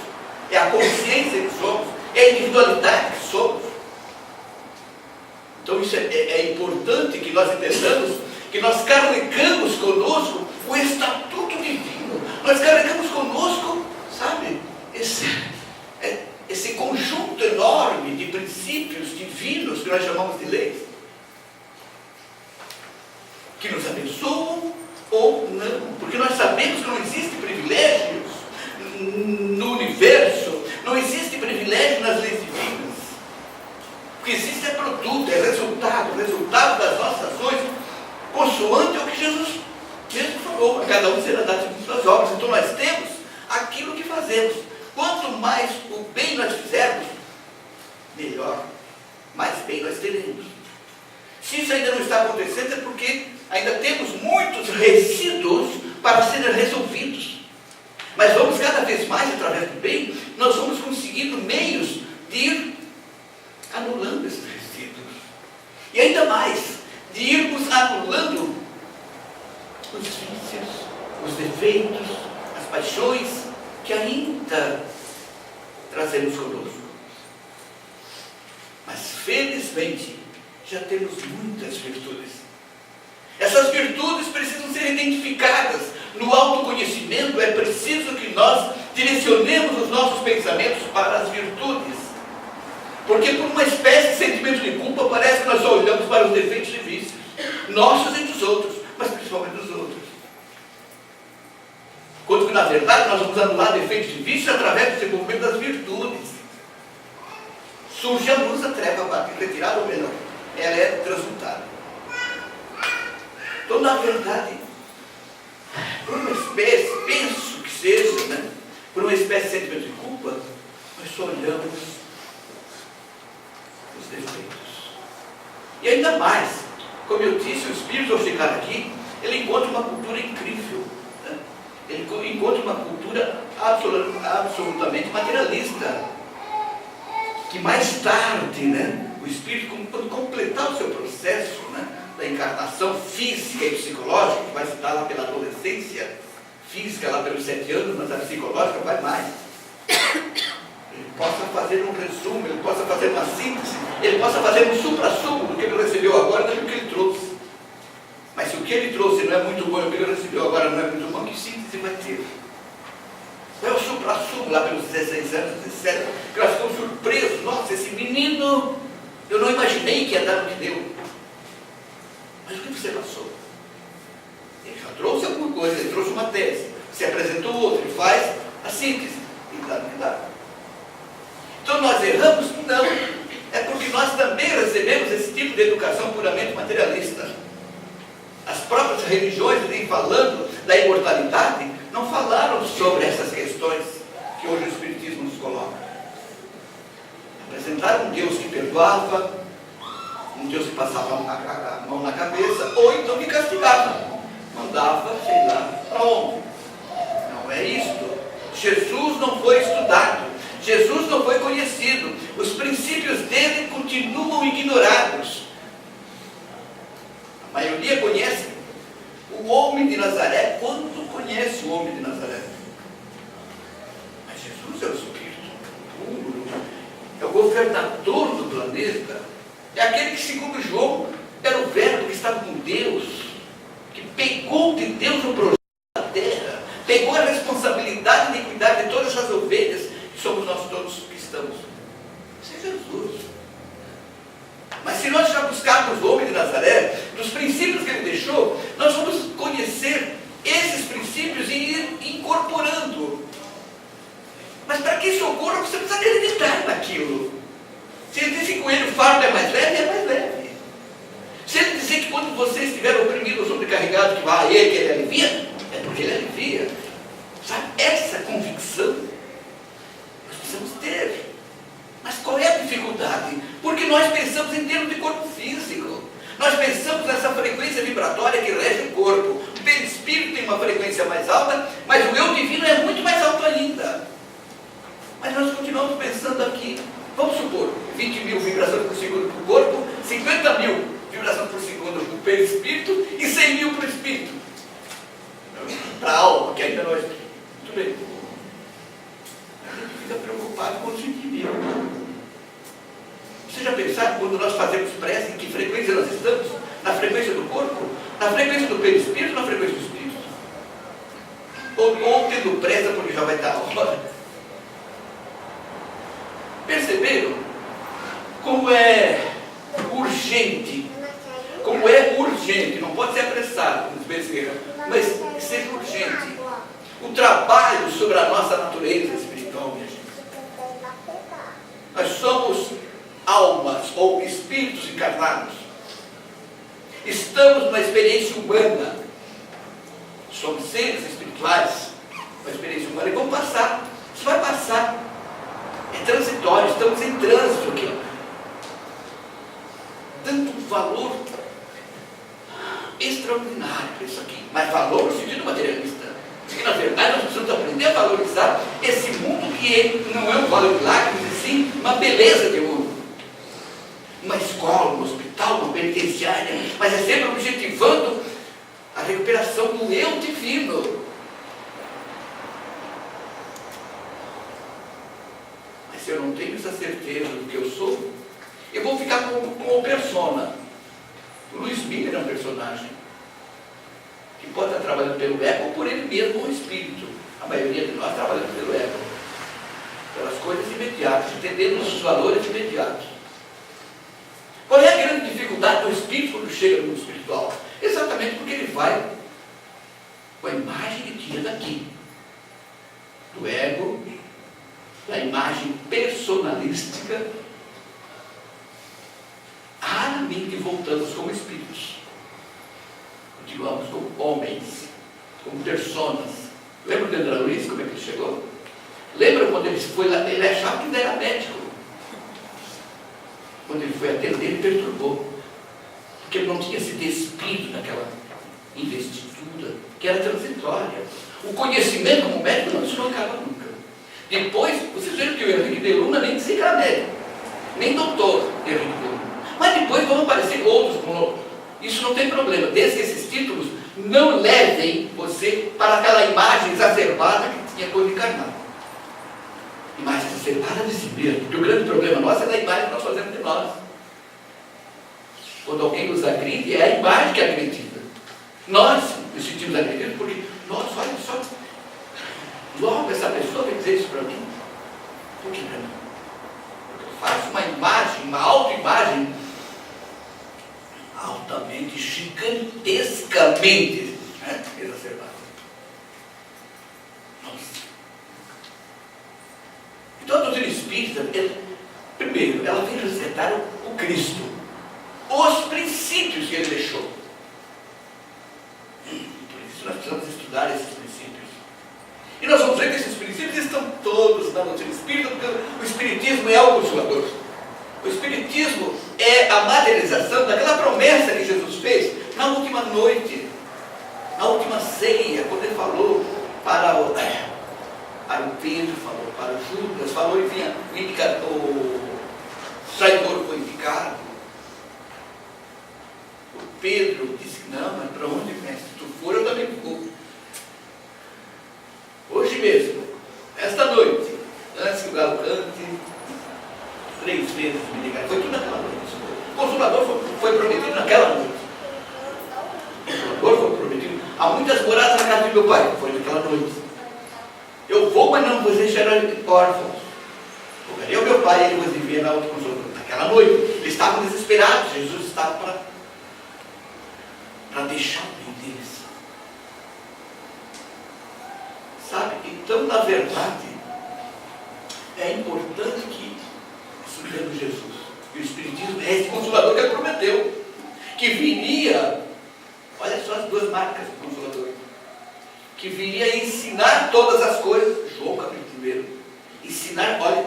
é a consciência que somos, é a individualidade que somos. Então isso é importante que nós entendamos que nós carregamos conosco o estatuto divino. Nós carregamos conosco, sabe, esse conjunto enorme de princípios divinos que nós chamamos de leis, que nos abençoam ou não, porque nós sabemos que não existem privilégios no universo, não existe privilégio nas leis divinas. O que existe é produto, é resultado das nossas ações, consoante o que Jesus mesmo falou, a cada um será dado segundo suas obras. Então nós temos aquilo que fazemos. Quanto mais o bem nós fizermos, melhor, mais bem nós teremos. Se isso ainda não está acontecendo, é porque ainda temos muitos resíduos para serem resolvidos. Mas vamos cada vez mais, através do bem, nós vamos conseguindo meios de ir anulando esses resíduos. E ainda mais, de irmos anulando os vícios, os defeitos, as paixões que ainda trazemos conosco. Mas felizmente já temos muitas virtudes. Essas virtudes precisam ser identificadas. No autoconhecimento é preciso que nós direcionemos os nossos pensamentos para as virtudes. Porque por uma espécie de sentimento de culpa parece que nós só olhamos para os defeitos e vícios, nossos e dos outros, mas principalmente dos outros. Quando que na verdade nós vamos anular defeitos e vícios através do desenvolvimento das virtudes. Surge a luz, a treva bate retirada, ou melhor, ela é transmutada. Então, na verdade, por uma espécie, penso que seja, né? Por uma espécie de sentimento de culpa, nós só olhamos os defeitos. E ainda mais, como eu disse, o Espírito, ao chegar aqui, ele encontra uma cultura incrível. Né? Ele encontra uma cultura absolutamente materialista. Que mais tarde, né, o Espírito, quando completar o seu processo, né, da encarnação física e psicológica, que vai se dar lá pela adolescência, física lá pelos 7 anos, mas a psicológica vai mais. Ele possa fazer um resumo, ele possa fazer uma síntese, ele possa fazer um supra-sumo do que ele recebeu agora, não do que ele trouxe. Mas se o que ele trouxe não é muito bom e o que ele recebeu agora não é muito bom, que síntese vai ter? É o supra-sumo lá pelos 16 anos, 17, que nós ficamos surpresos. Nossa, esse menino, eu não imaginei que ia dar o que deu. Mas o que você passou? Ele já trouxe alguma coisa, ele trouxe uma tese, se apresentou outra, ele faz a síntese, e dá no que dá. Então nós erramos? Não. É porque nós também recebemos esse tipo de educação puramente materialista. As próprias religiões, vêm falando da imortalidade, não falaram sobre essas questões que hoje o Espiritismo nos coloca. Apresentaram um Deus que perdoava, um Deus que passava a mão na cabeça, ou então que castigava, mandava, sei lá, para onde. Não é isto. Jesus não foi estudado, Jesus não foi conhecido, os princípios dele continuam ignorados. A maioria conhece o homem de Nazaré quando conhece o homem de Nazaré. Mas Jesus é o Espírito puro, é o governador do planeta, é aquele que, segundo João, era o verbo que estava com Deus, que pegou de Deus o projeto da terra, pegou a responsabilidade de cuidar de todas as ovelhas, que somos nós todos que estamos. Isso é Jesus. Mas se nós já buscarmos o homem de Nazaré, dos princípios que ele deixou, nós vamos conhecer esses princípios e ir incorporando. Mas para que isso ocorra, você precisa acreditar naquilo. Se ele disse que o ele fardo é mais leve. Se ele dizer que quando você estiver oprimido ou sobrecarregado, que vá a ele, que ele alivia, é porque ele alivia. Sabe, essa convicção nós precisamos ter. Mas qual é a dificuldade? Porque nós pensamos em termos de corpo físico. Nós pensamos nessa frequência vibratória que rege o corpo. O perispírito tem uma frequência mais alta, mas o eu divino é muito mais alto ainda. Mas nós continuamos pensando aqui, vamos supor, 20 mil vibrações por segundo para o corpo, 50 mil vibrações por segundo para o perispírito e 100 mil para o espírito. Para a alma, que ainda não é espírito. Muito bem. A gente fica preocupado com os 20 mil. Você já pensaram quando nós fazemos prece, em que frequência nós estamos? Na frequência do corpo? Na frequência do perispírito ou na frequência do espírito? Ou tendo pressa porque já vai estar a hora? Perceberam como é urgente? Como é urgente, não pode ser apressado, mas que seja urgente. O trabalho sobre a nossa natureza espiritual, minha gente. Nós somos almas ou espíritos encarnados. Estamos numa experiência humana. Somos seres espirituais, uma experiência humana, e vamos passar. Isso vai passar. É transitório, estamos em trânsito aqui. Dando um valor extraordinário para isso aqui. Mas valor no sentido materialista. Porque na verdade nós precisamos aprender a valorizar esse mundo que não é um valor de lágrimas, e sim uma beleza de mundo. Uma escola, um hospital, uma diária, mas é sempre objetivando a recuperação do eu divino. Mas se eu não tenho essa certeza do que eu sou, eu vou ficar com o persona. O Luiz Miller é um personagem que pode estar trabalhando pelo ego ou por ele mesmo, o espírito. A maioria de nós trabalhamos pelo ego, pelas coisas imediatas, entendendo os valores imediatos. Qual é a grande dificuldade do espírito quando chega no mundo espiritual? Exatamente porque ele vai com a imagem que tinha daqui, do ego, da imagem personalística. Raramente voltamos como espíritos, continuamos como homens, como personas. Lembra do André Luiz, como é que ele chegou? Lembra quando ele foi lá, ele achava que ainda era médico. Quando ele foi atender, ele perturbou, porque ele não tinha se despido daquela investidura, que era transitória. O conhecimento como médico não se acaba nunca. Depois, vocês viram que o Henrique de Luna nem disse que era médico, nem doutor Henrique de Luna. Mas depois vão aparecer outros com outros. Isso não tem problema, desde que esses títulos não levem você para aquela imagem exacerbada que tinha quando encarnado. Imagem exacerbada de si mesmo, porque o grande problema nosso é da imagem que nós fazemos de nós. Quando alguém nos agride, é a imagem que é agredida. Nós nos sentimos agredidos porque, nossa, olha só, logo essa pessoa vai dizer isso para mim. Por que não? Porque eu faço uma imagem, uma autoimagem altamente, gigantescamente exacerbada. Nossa. Então a doutrina espírita, primeiro, ela vem resgatar o Cristo, os princípios que ele deixou. Por isso nós precisamos estudar esses princípios. E nós vamos ver que esses princípios estão todos na doutrina espírita, porque o espiritismo é o consolador. O espiritismo é a materialização daquela promessa que Jesus fez na última noite, na última ceia, quando ele falou para o Pedro, falou para o Judas, falou e vinha o traidor foi indicado. O Pedro disse: não, mas para onde, mestre? Se tu for, eu também vou. Hoje mesmo, esta noite, antes que o galo cante, 3 vezes me ligaram. Foi tudo naquela noite. O Consolador foi prometido naquela noite. O Consolador foi prometido. Há muitas moradas na casa do meu pai. Foi naquela noite. Eu vou, mas não vos deixarei órfãos. Voltarei ao meu pai e ele vos envia na outra Consolador. Naquela noite. Eles estavam desesperados. Jesus estava para deixar o bem deles. Sabe? Então, na verdade, é importante que estudemos Jesus. E o Espiritismo é esse Consolador que ele prometeu, que viria, olha só as 2 marcas do Consolador, que viria ensinar todas as coisas. João capítulo 1, ensinar, olha,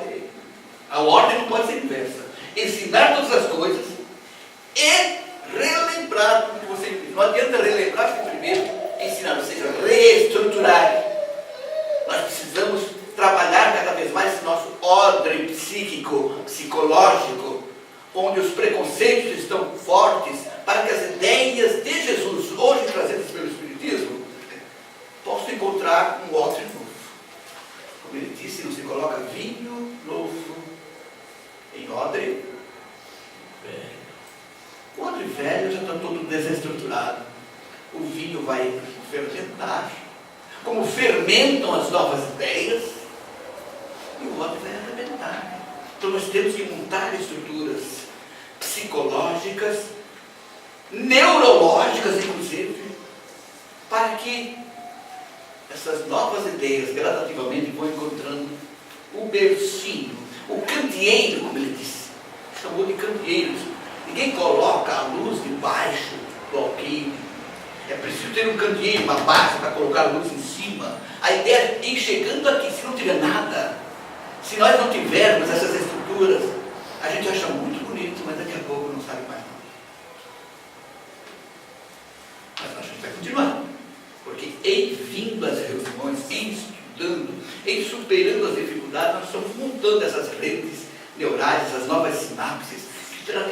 a ordem não pode ser inversa, ensinar todas as coisas e relembrar o que você entendeu. Não adianta relembrar primeiro, ensinar, ou seja, reestruturar. Nós precisamos trabalhar cada vez mais esse nosso ordem psíquico, psicológico, onde os preconceitos estão fortes, para que as ideias de Jesus, hoje trazidas pelo Espiritismo, possam encontrar um odre novo. Como ele disse, não se coloca vinho novo em odre velho. O odre velho já está todo desestruturado. O vinho vai fermentar. Como fermentam as novas ideias, e o odre vai arrebentar. Então nós temos que montar estruturas psicológicas, neurológicas inclusive, para que essas novas ideias gradativamente vão encontrando o bercinho, o candeeiro, como ele disse, chamou de candeeiros. Ninguém coloca a luz debaixo do alqueire. É preciso ter um candeeiro, uma base para colocar a luz em cima. A ideia é ir chegando aqui. Se não tiver nada, se nós não tivermos essas estruturas, a gente acha muito bonito, mas daqui a pouco não sabe mais nada. Mas a gente vai continuar, porque em vindo às reuniões, em estudando, em superando as dificuldades, nós estamos montando essas redes neurais, essas novas sinapses.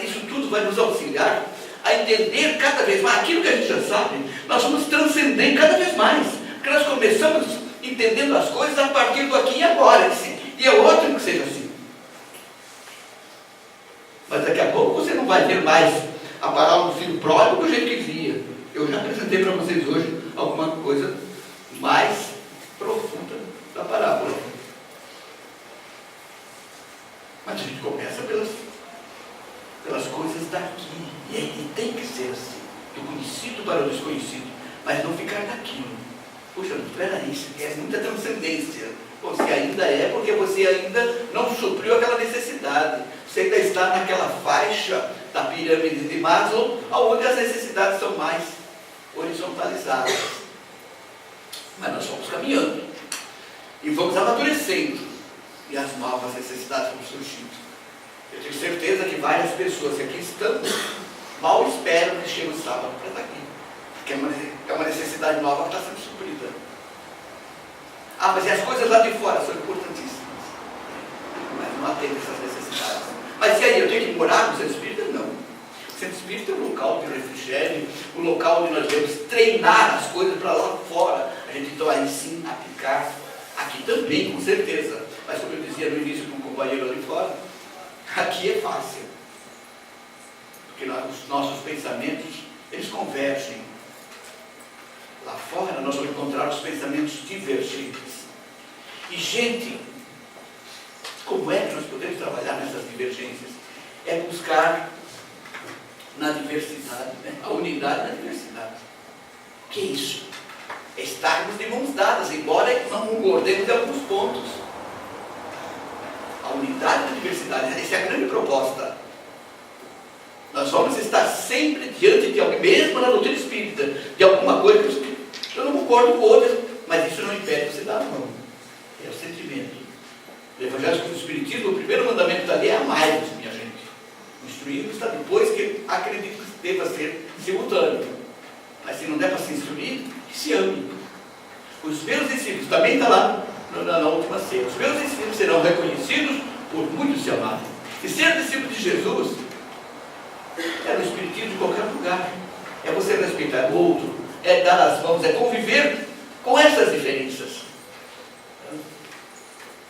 Isso tudo vai nos auxiliar a a entender cada vez mais aquilo que a gente já sabe, nós vamos transcendendo cada vez mais, porque nós começamos entendendo as coisas a partir do aqui e agora, e é ótimo que seja assim. Mas daqui a pouco você não vai ver mais a parábola do filho pródigo do jeito que via. Eu já apresentei para vocês hoje alguma coisa mais profunda da parábola. Mas a gente começa pelas coisas daqui. E tem que ser assim. Do conhecido para o desconhecido. Mas não ficar naquilo. Puxa, espera aí, isso é muita transcendência. Você ainda é porque você ainda não supriu aquela necessidade. Você ainda está naquela faixa da pirâmide de Maslow, onde as necessidades são mais horizontalizadas. Mas nós vamos caminhando. E vamos amadurecendo. E as novas necessidades vão surgindo. Eu tenho certeza que várias pessoas que aqui estão mal esperam que chegue o sábado para estar aqui. Porque é uma necessidade nova que está sendo suprida. Ah, mas e as coisas lá de fora são importantíssimas. Mas não atende essas necessidades. Mas e aí, eu tenho que morar no centro espírita? Não. O centro espírita é um local de refrigério, um local onde nós devemos treinar as coisas para lá fora. A gente então aí sim aplicar. Aqui também, com certeza. Mas como eu dizia no início com um companheiro ali fora, aqui é fácil. Porque os nossos pensamentos, eles convergem. Lá fora nós vamos encontrar os pensamentos divergentes. E gente, como é que nós podemos trabalhar nessas divergências? É buscar na diversidade, né? A unidade na diversidade. O que é isso? É estarmos de mãos dadas, embora não concordemos em alguns pontos. A unidade na diversidade, essa é a grande proposta. Nós vamos estar sempre diante de alguém, mesmo na doutrina espírita, de alguma coisa que eu não concordo com outras, mas isso não impede você dar a mão. É o sentimento. O Evangelho do Espiritismo, o primeiro mandamento está ali é amai-vos, minha gente. Instruí-vos está depois, que acredito que deva ser simultâneo. Mas se não der para se instruir, que se ame. Os meus discípulos, também está lá na última ceia, os meus discípulos serão reconhecidos por muitos se amarem. E ser discípulo de Jesus é no Espiritismo de qualquer lugar. É você respeitar o outro, é dar as mãos, é conviver com essas diferenças.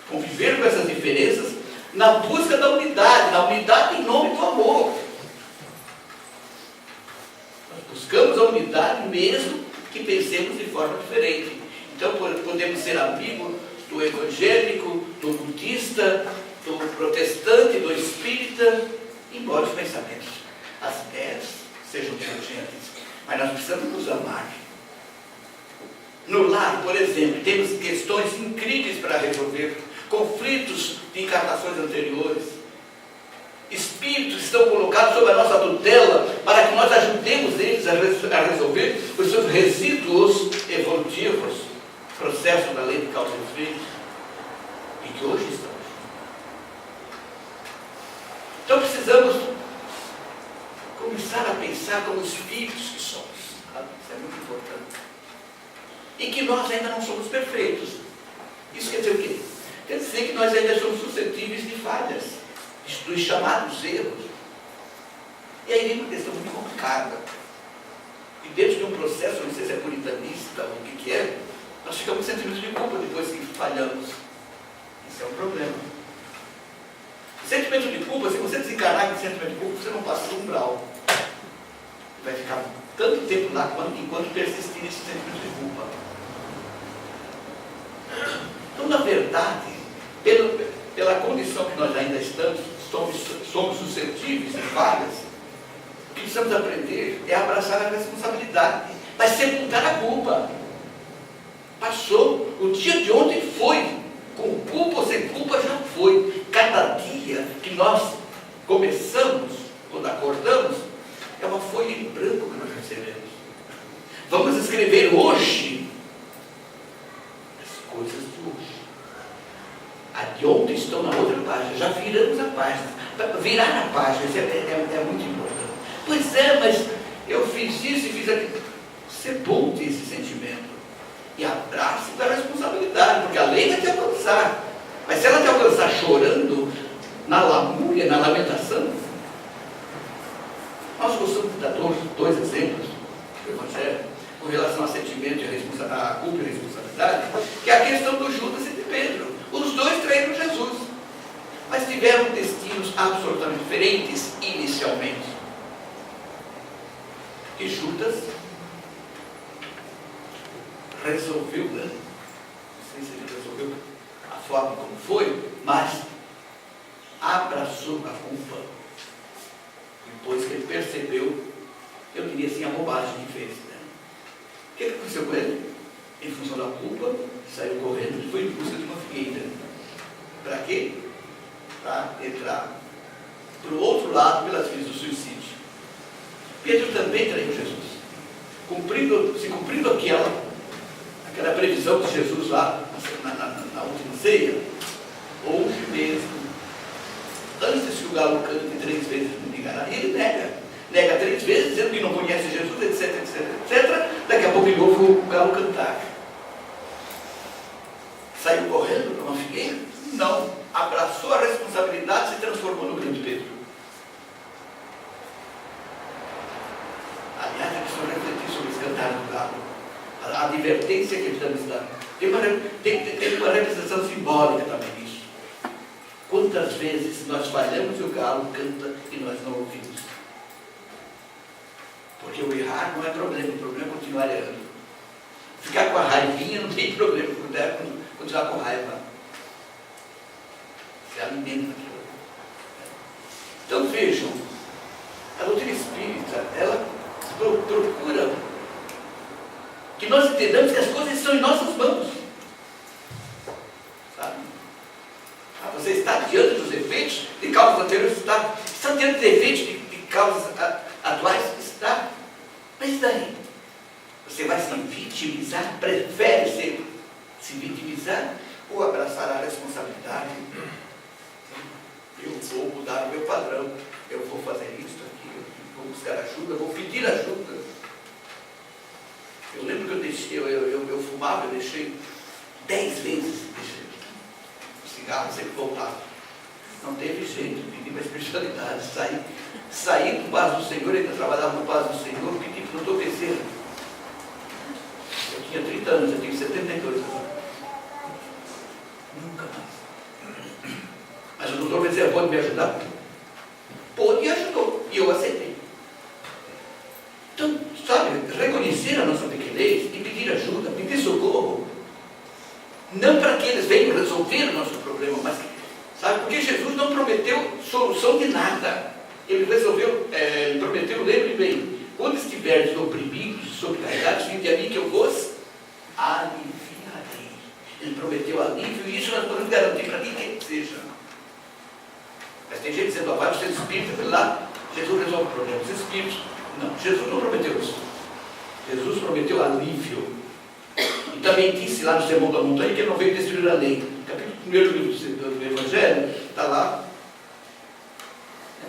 Conviver com essas diferenças na busca da unidade em nome do amor. Nós buscamos a unidade mesmo que pensemos de forma diferente. Então podemos ser amigos do evangélico, do budista, do protestante, do espírita, embora os pensamentos, as ideias sejam divergentes. Mas nós precisamos nos amar. No lar, por exemplo, temos questões incríveis para resolver, conflitos de encarnações anteriores. Espíritos estão colocados sob a nossa tutela para que nós ajudemos eles a resolver os seus resíduos evolutivos, processo da lei de causa e efeito, e que hoje estamos. Então precisamos começar a pensar como espíritos que somos. Isso é muito importante. E que nós ainda não somos perfeitos. Isso quer dizer o quê? Quer dizer que nós ainda somos suscetíveis de falhas, dos chamados erros. E aí vem uma questão muito complicada. E dentro de um processo, não sei se é puritanista ou o que é, nós ficamos com sentimento de culpa depois que falhamos. Isso é um problema. O sentimento de culpa, se você desencarnar com sentimento de culpa, você não passa do umbral. Vai ficar tanto tempo lá enquanto persistir esse sentimento de culpa. Então, na verdade, pela condição que nós ainda estamos, somos suscetíveis de falhas, o que precisamos aprender é abraçar a responsabilidade, mas sepultar a culpa. Passou, o dia de ontem foi, com culpa ou sem culpa já foi. Cada dia que nós começamos, quando acordamos, é uma folha em branco que nós recebemos. Vamos escrever hoje as coisas de hoje. A de ontem estão na outra página, já viramos a página. Virar a página, isso é muito importante. Pois é, mas eu fiz isso e fiz aquilo. Sepulte esse sentimento e abrace da responsabilidade, porque a lei vai te alcançar. Mas se ela te alcançar chorando, na lamúria, na lamentação, nós gostamos da dor. Judas resolveu, né? Não sei se ele resolveu a forma como foi, mas abraçou a culpa depois que ele percebeu, eu diria assim, a bobagem que fez, né? O que aconteceu com ele? Em função da culpa, saiu correndo e foi em busca de uma figueira. Para quê? Para entrar para o outro lado pelas vias do suicídio. Pedro também traiu Jesus. Se cumprindo aquela previsão de Jesus lá na última ceia, hoje mesmo, antes que o galo cante 3 vezes me negará, e ele nega 3 vezes, dizendo que não conhece Jesus, etc, etc, etc. Daqui a pouco ele ouve o galo cantar. Saiu correndo para uma figueira? Não. Abraçou a responsabilidade e se transformou no grande Pedro. Aliás, é preciso refletir sobre esse cantar do galo. A advertência que ele está nos dando. Tem uma representação simbólica também nisso. Quantas vezes nós falhamos e o galo canta e nós não ouvimos? Porque o errar não é problema, o problema é continuar errando. Ficar com a raivinha não tem problema, continuar com raiva. Se alimenta aquilo. Então vejam, a doutrina espírita, ela procura que nós entendamos que as coisas estão em nossas mãos. Sabe? Você está diante dos efeitos de causas anteriores, está diante dos efeitos de causas atuais, está. Mas daí? Você vai se vitimizar? Prefere se vitimizar ou abraçar a responsabilidade? Eu vou mudar o meu padrão, eu vou fazer isso, aquilo, vou buscar ajuda, vou pedir ajuda. Eu lembro que eu fumava, eu deixei 10 vezes o cigarro, sempre voltava. Não teve jeito, pedi para a espiritualidade, saí do paz do Senhor, ainda trabalhava no paz do Senhor, pedi para o doutor Bezerra. Eu tinha 30 anos, eu tenho 72 agora. Nunca mais. Mas o doutor Bezerra pode me ajudar? Pôde e ajudou, e eu aceitei. Então, sabe, reconhecer a nossa pequenez e pedir ajuda, pedir socorro, não para que eles venham resolver o nosso problema, mas, sabe, porque Jesus não prometeu solução de nada. Ele ele prometeu, lembre bem, quando estiveres oprimidos e sobrecarregados, vinde a mim que eu vos aliviarei. Ele prometeu alívio e isso nós podemos garantir para quem quer que seja. Mas tem gente dizendo, vai, você é espírito, vai lá, Jesus resolve o problema, você é espírito. Não, Jesus não prometeu isso. Jesus prometeu alívio. E também disse lá no Sermão da Montanha que ele não veio destruir a lei. Capítulo 1 do Evangelho, está lá.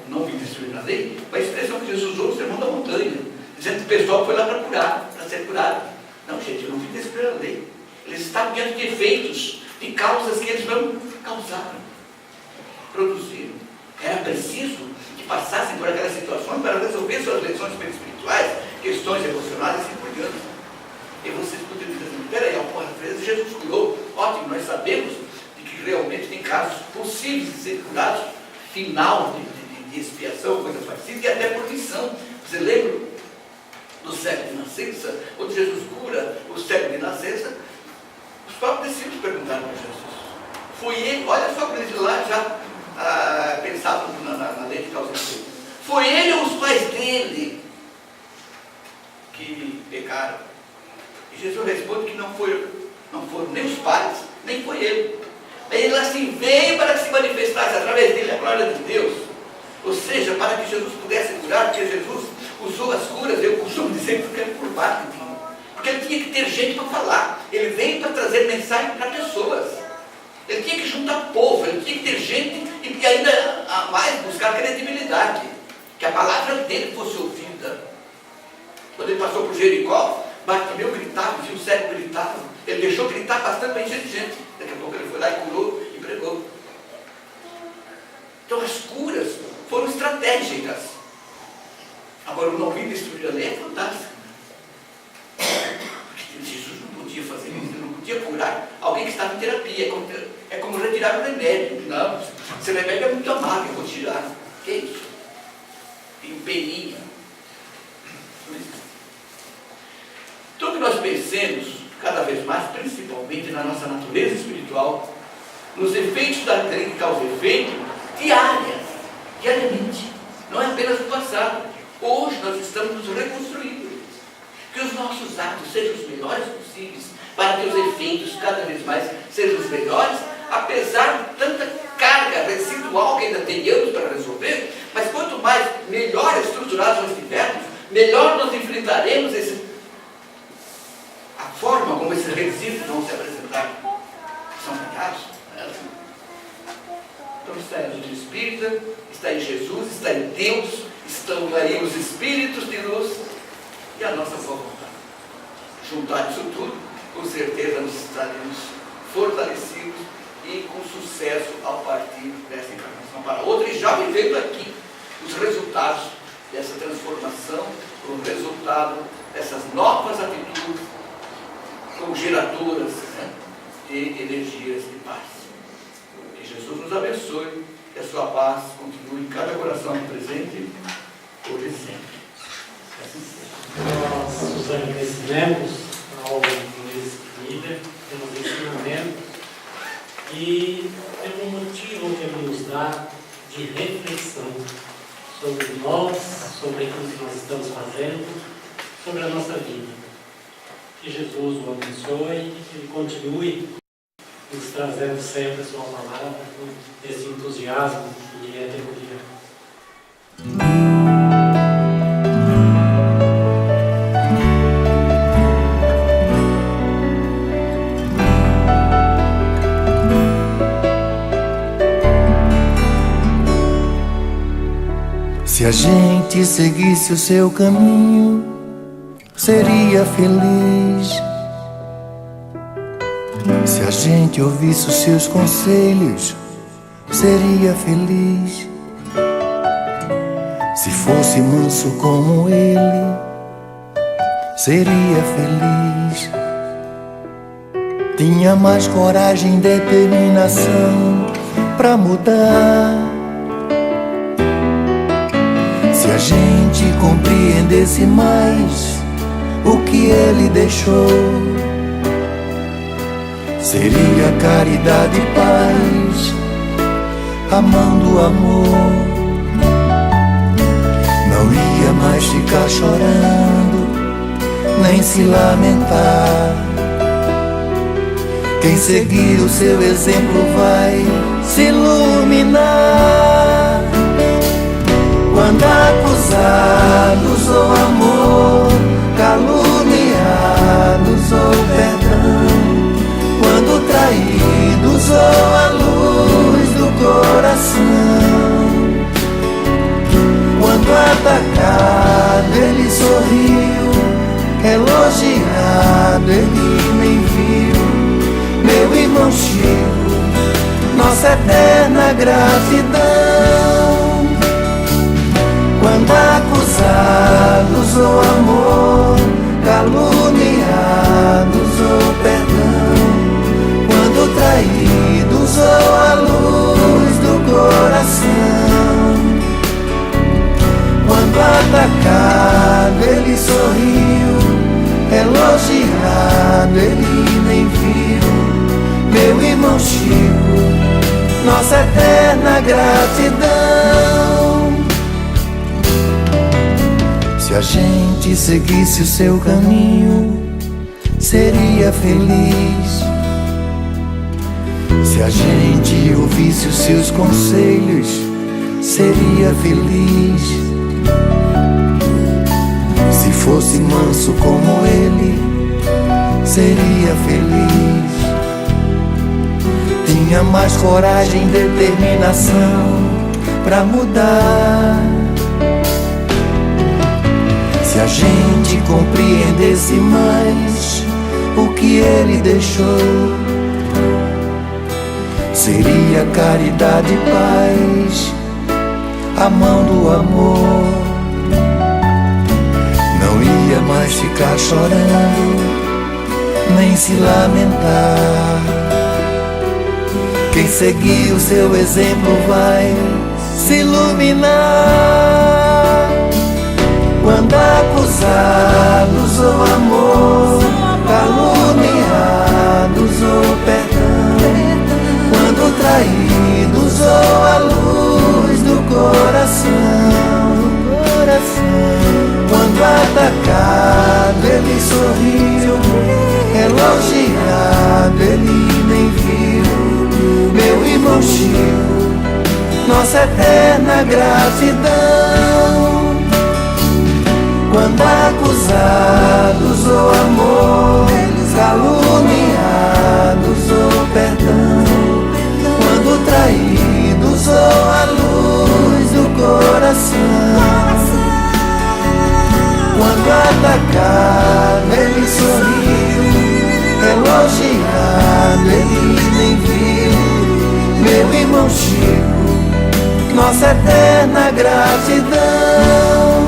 Não veio destruir a lei. A expressão que Jesus usou no Sermão da Montanha, dizendo que o pessoal foi lá para curar, para ser curado. Não, gente, eu não vim destruir a lei. Eles estavam diante de efeitos, de causas que eles não causaram, produziram. Era preciso que passassem por aquelas situações para resolver suas lições espirituais, questões emocionais e assim por diante. E vocês poderiam dizer assim, peraí, algumas vezes Jesus curou, ótimo, nós sabemos de que realmente tem casos possíveis de ser curados, final de expiação, coisas parecidas, e até por missão. Você lembra do cego de nascença, quando Jesus cura o cego de nascença, os próprios discípulos perguntaram para Jesus. Foi ele, olha só quando eles lá já pensavam na lei de causa e efeito. Foi ele ou os pais dele que pecaram? E Jesus responde que não foram nem os pais, nem foi ele. Ele assim veio para que se manifestasse através dele a glória de Deus. Ou seja, para que Jesus pudesse curar, porque Jesus usou as curas, eu costumo dizer que por marketing. Porque ele tinha que ter gente para falar. Ele veio para trazer mensagem para pessoas. Ele tinha que juntar povo, ele tinha que ter gente e ainda mais buscar credibilidade. Que a palavra dele fosse ouvida. Quando ele passou por Jericó, Bartimeu gritava, viu o cego gritava. Ele deixou gritar bastante para encher de gente. Daqui a pouco ele foi lá e curou e pregou. Então as curas foram estratégicas. Agora o não vir destruir a lei é fantástico. Porque Jesus não podia fazer isso, ele não podia curar alguém que estava em terapia. É como retirar o remédio. Não, esse remédio é muito amargo, eu vou tirar. Que é isso? Tem peninha. pensemos cada vez mais, principalmente na nossa natureza espiritual, nos efeitos da lei que causa efeito diariamente. Não é apenas no passado. Hoje nós estamos nos reconstruindo. Que os nossos atos sejam os melhores possíveis, para que os efeitos cada vez mais sejam os melhores, apesar de tanta carga residual que ainda tenhamos para resolver. Mas quanto mais melhor estruturados nós estivermos, melhor nós enfrentaremos a forma como esses resíduos vão se apresentar. São variados. Então está em luz espírita, está em Jesus, está em Deus, estão aí os espíritos de luz e a nossa boa vontade. Juntar isso tudo, com certeza nós estaremos fortalecidos e com sucesso ao partir dessa encarnação para outra, e já vivendo aqui os resultados dessa transformação, o resultado dessas novas atitudes como geradoras, de energias de paz. Que Jesus nos abençoe, que a sua paz continue em cada coração presente, hoje e sempre. Assim seja. Nós os agradecemos ao Luiz Líder pelos ensinamentos e pelo motivo que ele nos dá de reflexão sobre nós, sobre aquilo que nós estamos fazendo, sobre a nossa vida. Que Jesus o abençoe e que ele continue nos trazendo sempre a sua palavra com esse entusiasmo que é devolvido. Se a gente seguisse o seu caminho, seria feliz. Se a gente ouvisse os seus conselhos, seria feliz. Se fosse manso como ele, seria feliz. Tinha mais coragem e determinação pra mudar. Se a gente compreendesse mais o que ele deixou, seria caridade e paz, amando o amor. Não ia mais ficar chorando, nem se lamentar. Quem seguir o seu exemplo vai se iluminar. Quando acusados ou amor, caluniados ou perdão, quando traídos ou a luz do coração, quando atacado ele sorriu, elogiado ele nem viu. Meu irmão Chico, nossa eterna gratidão. Quando acusados ou amor, caluniados ou perdão, quando traídos ou a luz do coração, quando atacado ele sorriu, elogiado ele nem viu. Meu irmão Chico, nossa eterna gratidão. Se a gente seguisse o seu caminho, seria feliz. Se a gente ouvisse os seus conselhos, seria feliz. Se fosse manso como ele, seria feliz. Tinha mais coragem e determinação pra mudar. Se a gente compreendesse mais o que ele deixou, seria caridade e paz, amando o amor. Não ia mais ficar chorando, nem se lamentar. Quem seguir o seu exemplo vai se iluminar. Quando acusados ou amor, Quando atacado ele sorriu, elogiado ele nem viu. Meu irmão Chico, nossa eterna gratidão. Quando acusados ou amor, caluniados ou perdão, quando traídos ou a luz do coração. Quando atacado ele sorriu, elogiado ele nem viu. Meu irmão Chico, nossa eterna gratidão.